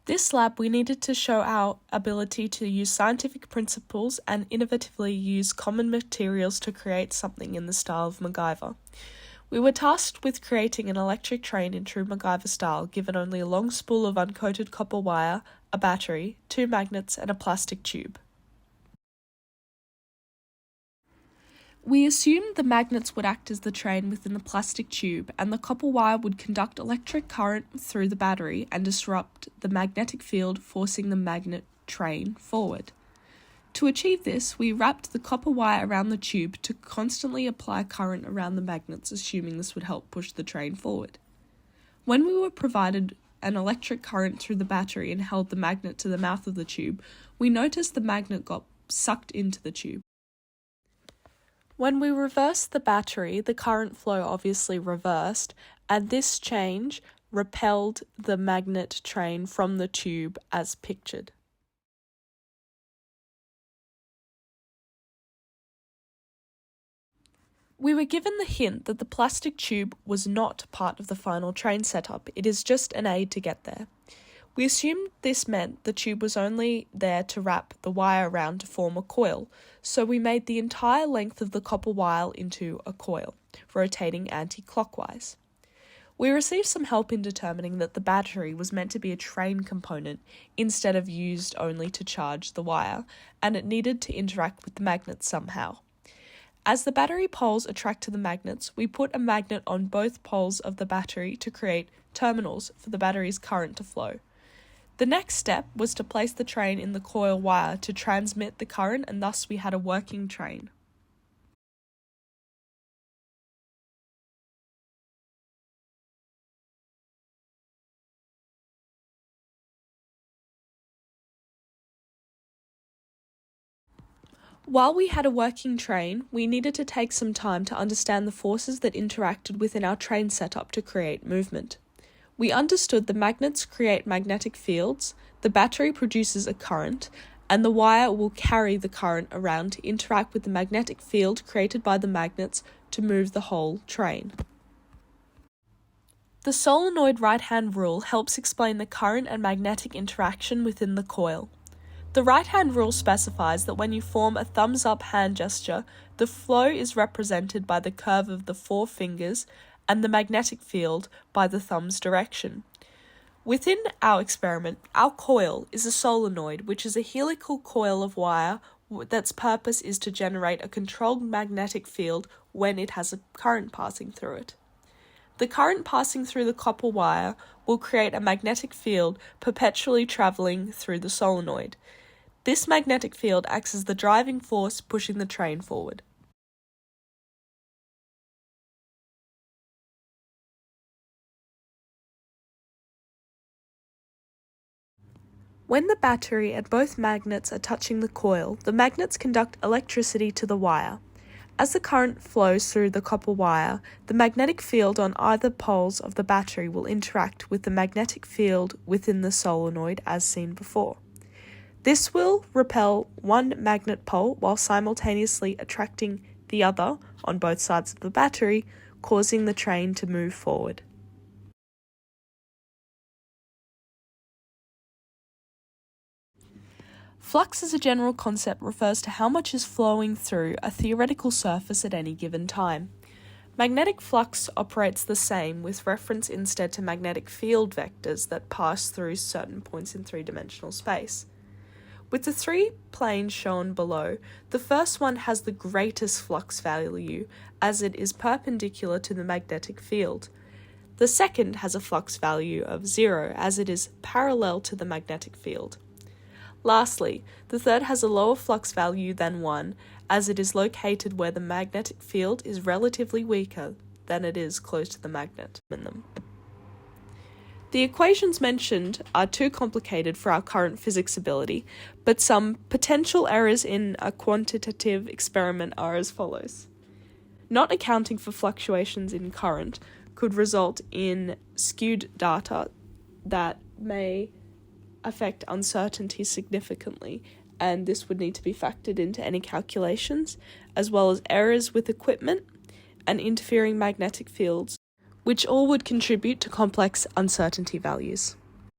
This lab, we needed to show our ability to use scientific principles and innovatively use common materials to create something in the style of MacGyver. We were tasked with creating an electric train in true MacGyver style, given only a long spool of uncoated copper wire, a battery, 2 magnets, and a plastic tube. We assumed the magnets would act as the train within the plastic tube, and the copper wire would conduct electric current through the battery and disrupt the magnetic field, forcing the magnet train forward. To achieve this, we wrapped the copper wire around the tube to constantly apply current around the magnets, assuming this would help push the train forward. When we were provided an electric current through the battery and held the magnet to the mouth of the tube, we noticed the magnet got sucked into the tube. When we reversed the battery, the current flow obviously reversed, and this change repelled the magnet train from the tube as pictured. We were given the hint that the plastic tube was not part of the final train setup, it is just an aid to get there. We assumed this meant the tube was only there to wrap the wire around to form a coil, so we made the entire length of the copper wire into a coil, rotating anti-clockwise. We received some help in determining that the battery was meant to be a train component instead of used only to charge the wire, and it needed to interact with the magnets somehow. As the battery poles attract to the magnets, we put a magnet on both poles of the battery to create terminals for the battery's current to flow. The next step was to place the train in the coil wire to transmit the current, and thus we had a working train. While we had a working train, we needed to take some time to understand the forces that interacted within our train setup to create movement. We understood the magnets create magnetic fields, the battery produces a current, and the wire will carry the current around to interact with the magnetic field created by the magnets to move the whole train. The solenoid right-hand rule helps explain the current and magnetic interaction within the coil. The right-hand rule specifies that when you form a thumbs-up hand gesture, the flow is represented by the curve of the 4 fingers and the magnetic field by the thumb's direction. Within our experiment, our coil is a solenoid, which is a helical coil of wire that's purpose is to generate a controlled magnetic field when it has a current passing through it. The current passing through the copper wire will create a magnetic field perpetually traveling through the solenoid. This magnetic field acts as the driving force pushing the train forward. When the battery and both magnets are touching the coil, the magnets conduct electricity to the wire. As the current flows through the copper wire, the magnetic field on either poles of the battery will interact with the magnetic field within the solenoid as seen before. This will repel one magnet pole while simultaneously attracting the other on both sides of the battery, causing the train to move forward. Flux as a general concept refers to how much is flowing through a theoretical surface at any given time. Magnetic flux operates the same, with reference instead to magnetic field vectors that pass through certain points in three-dimensional space. With the 3 planes shown below, the first one has the greatest flux value as it is perpendicular to the magnetic field. The second has a flux value of 0 as it is parallel to the magnetic field. Lastly, the third has a lower flux value than 1 as it is located where the magnetic field is relatively weaker than it is close to the magnet in them. The equations mentioned are too complicated for our current physics ability, but some potential errors in a quantitative experiment are as follows. Not accounting for fluctuations in current could result in skewed data that may affect uncertainty significantly, and this would need to be factored into any calculations, as well as errors with equipment and interfering magnetic fields, which all would contribute to complex uncertainty values.